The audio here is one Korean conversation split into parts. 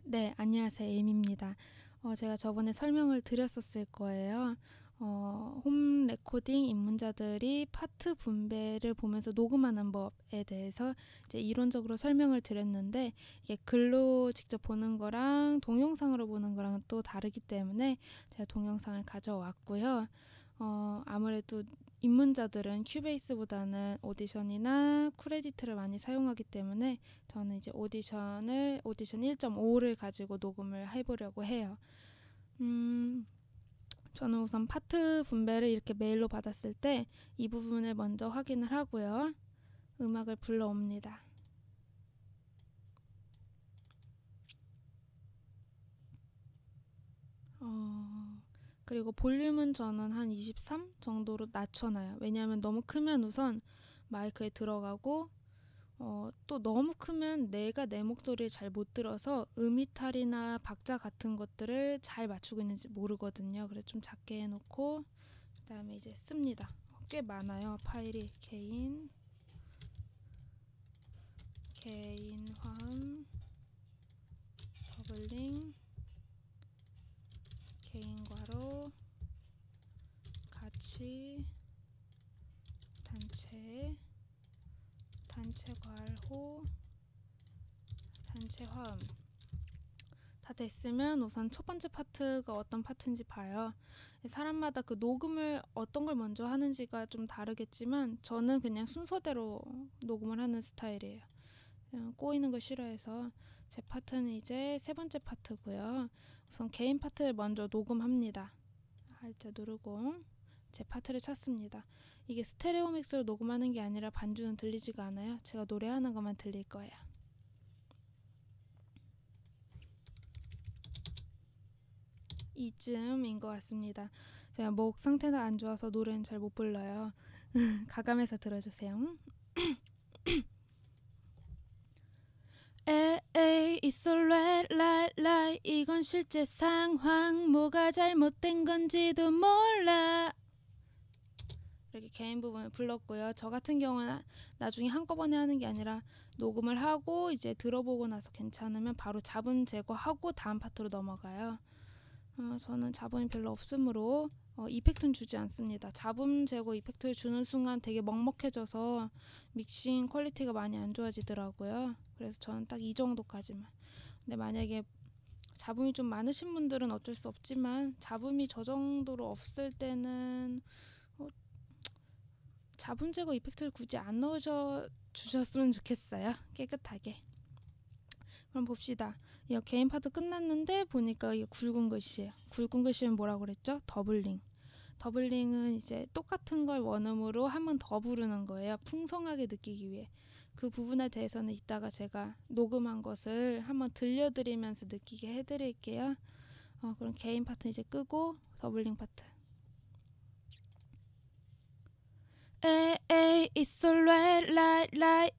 네, 안녕하세요. 에임입니다. 제가 저번에 설명을 드렸었을 거예요. 홈 레코딩 입문자들이 파트 분배를 보면서 녹음하는 법에 대해서 이제 이론적으로 설명을 드렸는데, 이게 글로 직접 보는 거랑 동영상으로 보는 거랑 또 다르기 때문에 제가 동영상을 가져왔고요. 아무래도 입문자들은 큐베이스보다는 오디션이나 쿠레디트를 많이 사용하기 때문에 저는 이제 오디션 1.5를 가지고 녹음을 해보려고 해요. 저는 우선 파트 분배를 이렇게 메일로 받았을 때 이 부분을 먼저 확인을 하고요. 음악을 불러옵니다. 그리고 볼륨은 저는 한 23 정도로 낮춰놔요. 왜냐하면 너무 크면 우선 마이크에 들어가고 또 너무 크면 내가 내 목소리를 잘 못 들어서 음이탈이나 박자 같은 것들을 잘 맞추고 있는지 모르거든요. 그래서 좀 작게 해놓고 그 다음에 이제 씁니다. 꽤 많아요. 파일이 개인 화음, 더블링, 개인 괄호, 같이, 단체 괄호, 단체 화음. 다 됐으면 우선 첫 번째 파트가 어떤 파트인지 봐요. 사람마다 그 녹음을 어떤 걸 먼저 하는지가 좀 다르겠지만 저는 그냥 순서대로 녹음을 하는 스타일이에요. 그냥 꼬이는 거 싫어해서. 제 파트는 이제 세 번째 파트고요. 우선 개인 파트를 먼저 녹음합니다. Alt 누르고 제 파트를 찾습니다. 이게 스테레오 믹스로 녹음하는 게 아니라 반주는 들리지가 않아요. 제가 노래하는 것만 들릴 거예요. 이쯤인 것 같습니다. 제가 목 상태가 안 좋아서 노래는 잘 못 불러요. 가감해서 들어주세요. 에이 it's alright right right 이건 실제 상황 뭐가 잘못된 건지도 몰라. 이렇게 개인 부분을 불렀고요. 저 같은 경우는 나중에 한꺼번에 하는 게 아니라 녹음을 하고 이제 들어보고 나서 괜찮으면 바로 잡음 제거하고 다음 파트로 넘어가요. 저는 잡음이 별로 없으므로 이펙트는 주지 않습니다. 잡음 제거 이펙트를 주는 순간 되게 먹먹해져서 믹싱 퀄리티가 많이 안 좋아지더라고요. 그래서 저는 딱 이 정도까지만. 근데 만약에 잡음이 좀 많으신 분들은 어쩔 수 없지만 잡음이 저 정도로 없을 때는 잡음 제거 이펙트를 굳이 안 넣으셔 주셨으면 좋겠어요. 깨끗하게. 그럼 봅시다. 이 개인 파트 끝났는데 보니까 이게 굵은 글씨예요. 굵은 글씨는 뭐라고 그랬죠? 더블링. 더블링은 이제 똑같은 걸 원음으로 한 번 더 부르는 거예요. 풍성하게 느끼기 위해. 그 부분에 대해서는 이따가 제가 녹음한 것을 한번 들려드리면서 느끼게 해드릴게요. 그럼 개인 파트 이제 끄고 더블링 파트. 에이 it's alright right right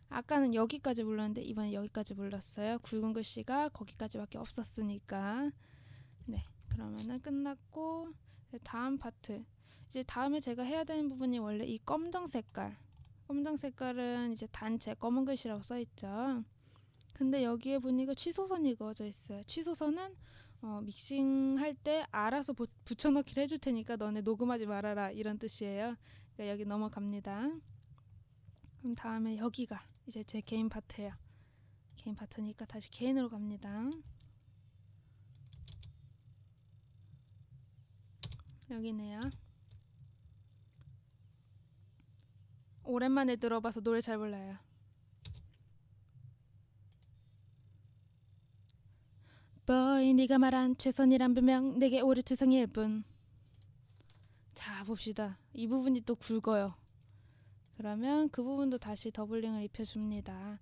아까는 여기까지 불렀는데 이번엔 여기까지 불렀어요. 굵은 글씨가 거기까지밖에 없었으니까. 네, 그러면은 끝났고 다음 파트. 이제 다음에 제가 해야 되는 부분이 원래 이 검정 색깔은 이제 단체 검은 글씨라고 써있죠. 근데 여기에 보니까 취소선이 그어져 있어요. 취소선은 믹싱할 때 알아서 붙여넣기를 해줄 테니까 너네 녹음하지 말아라 이런 뜻이에요. 그러니까 여기 넘어갑니다. 그럼 다음에 여기가 이제 제 개인 파트예요. 개인 파트니까 다시 개인으로 갑니다. 여기네요. 오랜만에 들어봐서 노래 잘 불러요. boy 네가 말한 최선이란 변명 내게 오래 투성일 뿐. 자 봅시다. 이 부분이 또 굵어요. 그러면 그 부분도 다시 더블링을 입혀줍니다.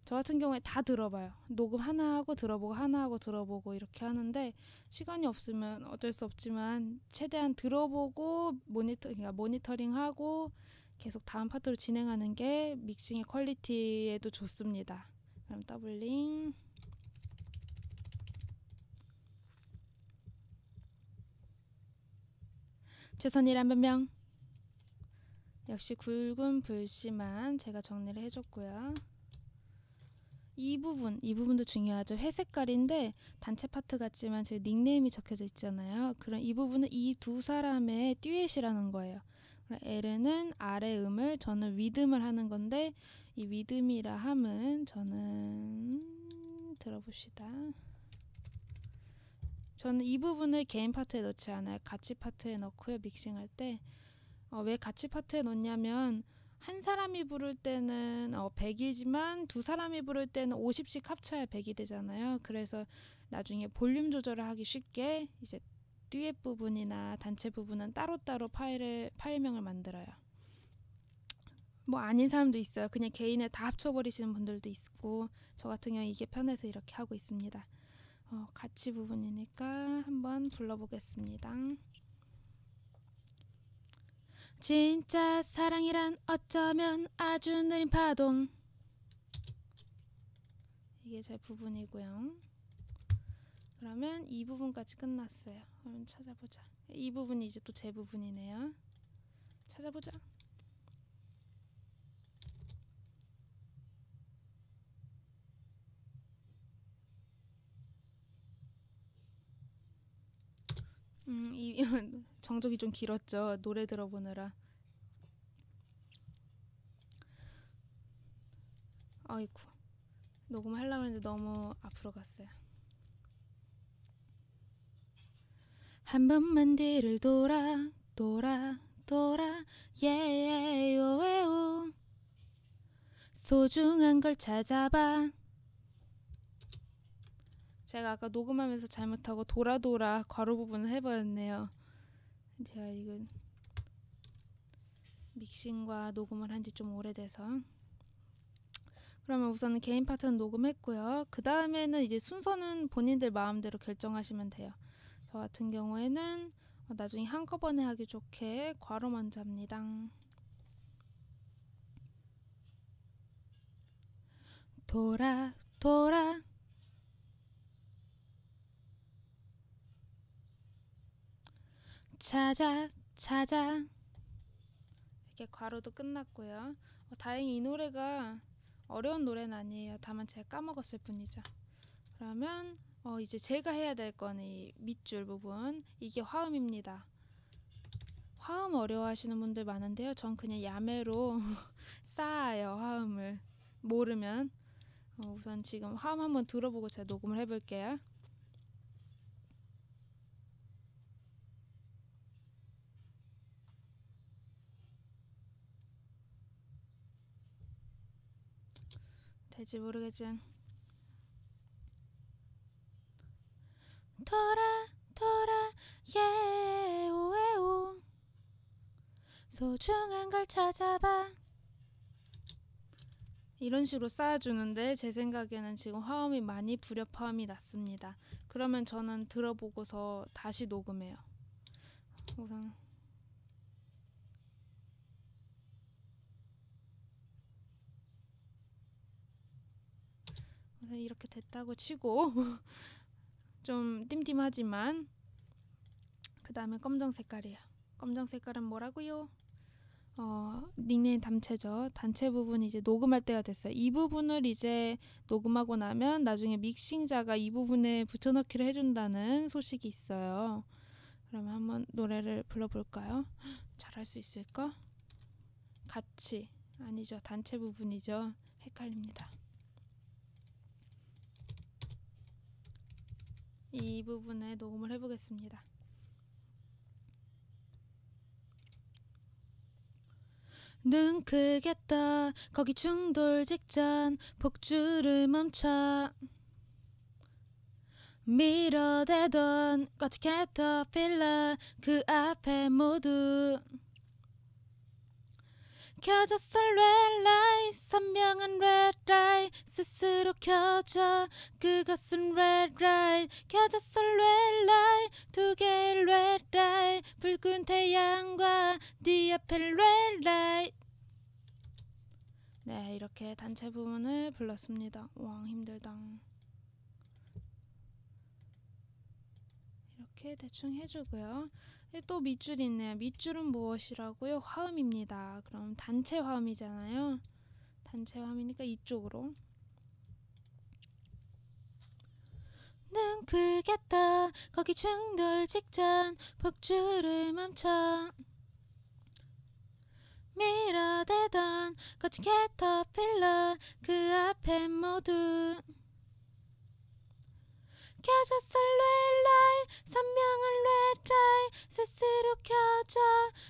저 같은 경우에 다 들어봐요. 녹음 하나 하고 들어보고 하나 하고 들어보고 이렇게 하는데 시간이 없으면 어쩔 수 없지만 최대한 들어보고 그러니까 모니터링하고 계속 다음 파트로 진행하는 게 믹싱의 퀄리티에도 좋습니다. 그럼 더블링 최선이란 변명 역시 굵은 불씨만 제가 정리를 해줬고요. 이 부분도 중요하죠. 회색깔인데 단체 파트 같지만 제 닉네임이 적혀져 있잖아요. 그럼 이 부분은 이 두 사람의 듀엣이라는 거예요. L은 아래 음을, 저는 윗음을 하는 건데, 이 윗음이라 함은 저는 들어봅시다. 저는 이 부분을 개인 파트에 넣지 않아요. 같이 파트에 넣고요. 믹싱할 때. 왜 같이 파트에 넣냐면 한 사람이 부를 때는 100이지만 두 사람이 부를 때는 50씩 합쳐야 100이 되잖아요. 그래서 나중에 볼륨 조절을 하기 쉽게 이제 듀엣 부분이나 단체 부분은 따로따로 파일명을 만들어요. 뭐 아닌 사람도 있어요. 그냥 개인에 다 합쳐버리시는 분들도 있고, 저 같은 경우 이게 편해서 이렇게 하고 있습니다. 같이 부분이니까 한번 불러보겠습니다. 진짜 사랑이란 어쩌면 아주 느린 파동. 이게 제 부분이고요. 그러면 이 부분까지 끝났어요. 그럼 찾아보자. 이 부분이 이제 또 제 부분이네요. 찾아보자. 정적이 좀 길었죠. 노래 들어보느라. 아이고, 녹음하려고 했는데 너무 앞으로 갔어요. 한 번만 뒤를 돌아 예예오에오 소중한 걸 찾아봐. 제가 아까 녹음하면서 잘못하고 돌아 괄호 부분을 해버렸네요. 제가 이건 믹싱과 녹음을 한 지 좀 오래돼서. 그러면 우선은 개인 파트는 녹음했고요. 그 다음에는 이제 순서는 본인들 마음대로 결정하시면 돼요. 저 같은 경우에는 나중에 한꺼번에 하기 좋게 괄호 먼저 합니다. 돌아 찾아 이렇게 괄호도 끝났고요. 다행히 이 노래가 어려운 노래는 아니에요. 다만 제가 까먹었을 뿐이죠. 그러면 이제 제가 해야 될 거는 이 밑줄 부분, 이게 화음입니다. 화음 어려워하시는 분들 많은데요. 전 그냥 야매로 쌓아요. 화음을 모르면. 우선 지금 화음 한번 들어보고 제가 녹음을 해볼게요. 될지 모르겠지만 돌아 예오에오 소중한 걸 찾아봐. 이런 식으로 쌓아주는데 제 생각에는 지금 화음이 많이 불협화음이 났습니다. 그러면 저는 들어보고서 다시 녹음해요. 우선 이렇게 됐다고 치고 좀 띵띵하지만 그 다음에 검정 색깔이에요. 검정 색깔은 뭐라고요? 닉네임 단체죠. 단체 부분이 이제 녹음할 때가 됐어요. 이 부분을 이제 녹음하고 나면 나중에 믹싱자가 이 부분에 붙여넣기를 해준다는 소식이 있어요. 그러면 한번 노래를 불러볼까요? 잘할 수 있을까? 같이 아니죠. 단체 부분이죠. 헷갈립니다. 이 부분에 녹음을 해보겠습니다. 눈 크게 떠 거기 충돌 직전 폭주를 멈춰 밀어대던 거친 캐터필러 그 앞에 모두 켜졌어 red 선명한 red 스스로 켜져 그것은 red 켜졌어 red 두 개의 red 붉은 태양과 네 앞에 red 네, 이렇게 단체 부분을 불렀습니다. 왕 힘들다. 이렇게 대충 해주고요. 또 밑줄이 있네요. 밑줄은 무엇이라고요? 화음입니다. 그럼 단체 화음이잖아요. 단체 화음이니까 이쪽으로 크겠다 거기 충돌 직전 폭주를 멈춰 밀어대던 거친 캐터필러 그 앞에 모두 켜졌어 렐라이 선명한 렐라이 스스로 켜져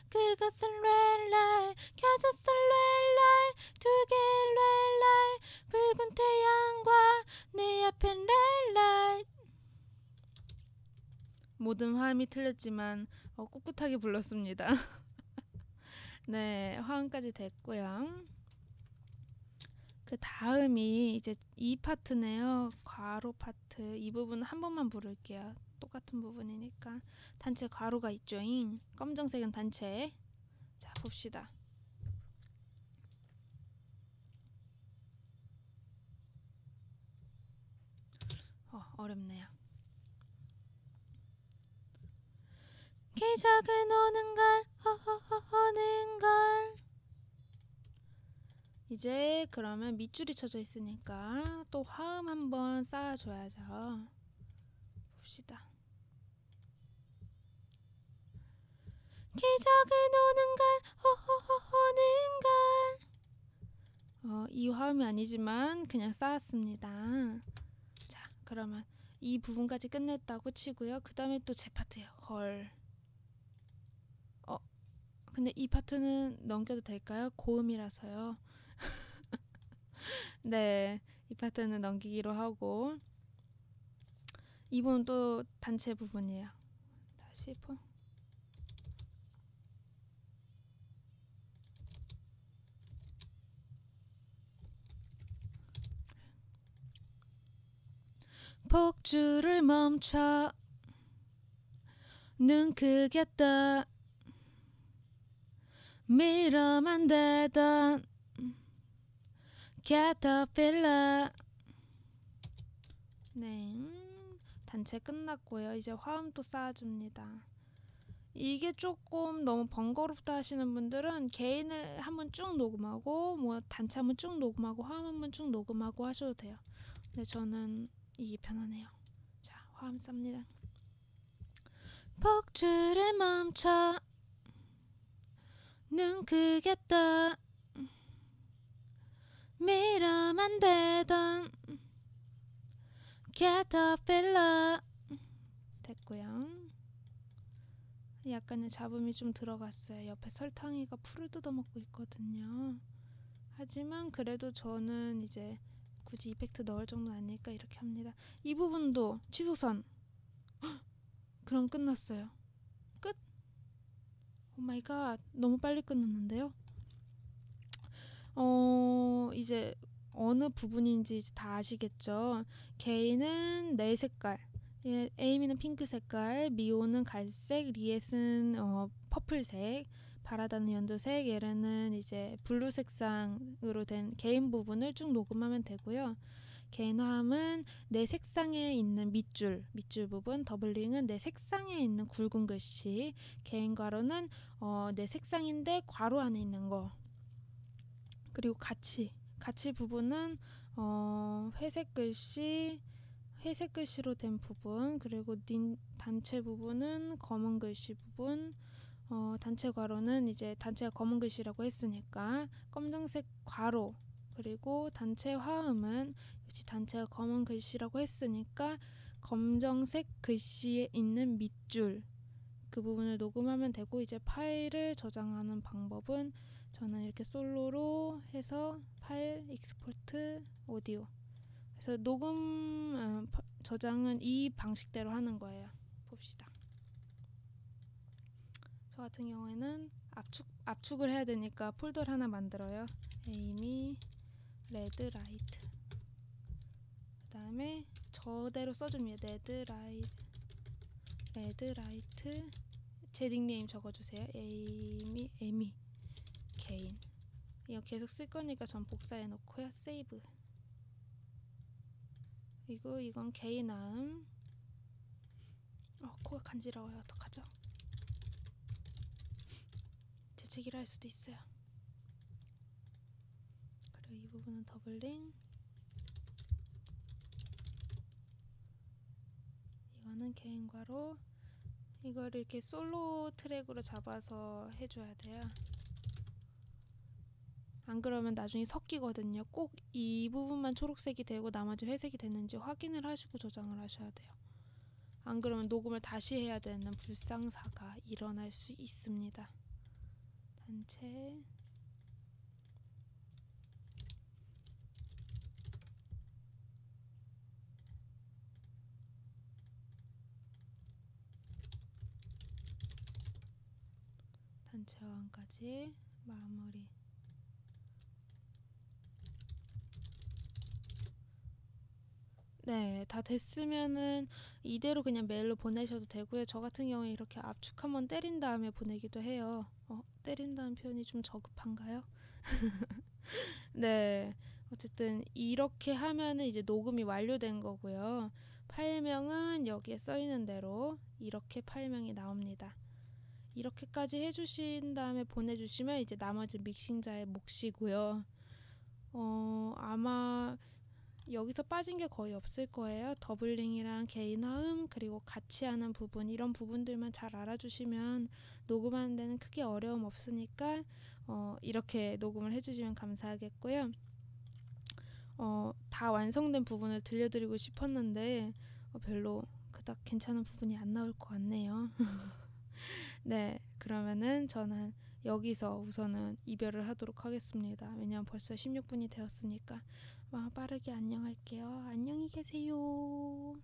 그것은 렐라이 켜졌어 렐라이 두 개의 렐라이 붉은 태양과 내 앞에 렐라이. 모든 화음이 틀렸지만 꿋꿋하게 불렀습니다. 네, 화음까지 됐고요. 그 다음이 이제 이 파트네요. 괄호 파트. 이 부분 한 번만 부를게요. 똑같은 부분이니까. 단체 괄호가 있죠잉. 검정색은 단체. 자, 봅시다. 어렵네요. 기적은 오는걸 오는걸. 이제 그러면 밑줄이 쳐져 있으니까 또 화음 한번 쌓아줘야죠. 봅시다. 기적은 오는걸 오는걸. 이 화음이 아니지만 그냥 쌓았습니다. 자, 그러면 이 부분까지 끝냈다고 치고요. 그 다음에 또 제 파트예요. 헐. 근데 이 파트는 넘겨도 될까요? 고음이라서요. 네, 이 파트는 넘기기로 하고 이 부분 또 단체 부분이에요. 다시 폭주를 멈춰 눈 크게 떠 밀어만 대던 캐터필러. 네, 단체 끝났고요. 이제 화음 또 쌓아줍니다. 이게 조금 너무 번거롭다 하시는 분들은 개인을 한번 쭉 녹음하고 뭐 단체 한번 쭉 녹음하고 화음 한번 쭉 녹음하고 하셔도 돼요. 근데 저는 이게 편하네요. 자, 화음 쌉니다. 폭주를 멈춰 눈 크게 떠 밀어만 대던 캐터필러. 됐고요. 약간의 잡음이 좀 들어갔어요. 옆에 설탕이가 풀을 뜯어먹고 있거든요. 하지만 그래도 저는 이제 굳이 이펙트 넣을 정도는 아니니까 이렇게 합니다. 이 부분도 취소선. 그럼 끝났어요. 끝. 오 마이 갓, 너무 빨리 끝났는데요. 이제 어느 부분인지 이제 다 아시겠죠. 게이는 네 색깔, 에이미는 핑크 색깔, 미오는 갈색, 리엣은 퍼플색, 바라다는 연두색, 예르는 이제 블루 색상으로 된 개인 부분을 쭉 녹음하면 되고요. 개인 화음은 내 색상에 있는 밑줄 부분, 더블링은 내 색상에 있는 굵은 글씨, 개인 괄호는 내 색상인데 괄호 안에 있는 거, 그리고 같이 부분은 회색 글씨로 된 부분, 그리고 단체 부분은 검은 글씨 부분, 단체 괄호는 이제 단체가 검은 글씨라고 했으니까 검정색 괄호, 그리고 단체 화음은 역시 단체가 검은 글씨라고 했으니까 검정색 글씨에 있는 밑줄 그 부분을 녹음하면 되고, 이제 파일을 저장하는 방법은 저는 이렇게 솔로로 해서 파일 익스포트 오디오, 그래서 녹음 저장은 이 방식대로 하는 거예요. 봅시다. 저 같은 경우에는 압축을 해야 되니까 폴더를 하나 만들어요. 에이미 레드 라이트, 그 다음에 저대로 써줍니다. 레드 라이트, 제 닉네임 적어주세요. 에이미 개인. 이거 계속 쓸 거니까 전 복사해 놓고요. 세이브. 그리고 이건 개인 화음. 코가 간지러워요. 어떡하죠? 재채기를 할 수도 있어요. 그리고 이 부분은 더블링. 이거는 개인과로 이걸 이렇게 솔로 트랙으로 잡아서 해줘야 돼요. 안 그러면 나중에 섞이거든요. 꼭 이 부분만 초록색이 되고 나머지 회색이 됐는지 확인을 하시고 저장을 하셔야 돼요. 안 그러면 녹음을 다시 해야 되는 불상사가 일어날 수 있습니다. 단체 단체 어항까지 마무리. 네, 다 됐으면은 이대로 그냥 메일로 보내셔도 되고요. 저 같은 경우에 이렇게 압축 한번 때린 다음에 보내기도 해요. 때린다는 표현이 좀 저급한가요? 네, 어쨌든 이렇게 하면은 이제 녹음이 완료된 거고요. 파일명은 여기에 써 있는 대로 이렇게 파일명이 나옵니다. 이렇게까지 해주신 다음에 보내주시면 이제 나머지 믹싱자의 몫이고요. 아마 여기서 빠진 게 거의 없을 거예요. 더블링이랑 개인 화음 그리고 같이 하는 부분 이런 부분들만 잘 알아주시면 녹음하는 데는 크게 어려움 없으니까 이렇게 녹음을 해주시면 감사하겠고요. 다 완성된 부분을 들려드리고 싶었는데 별로 그닥 괜찮은 부분이 안 나올 것 같네요. 네, 그러면은 저는 여기서 우선은 이별을 하도록 하겠습니다. 왜냐면 벌써 16분이 되었으니까. 빠르게 안녕할게요. 안녕히 계세요.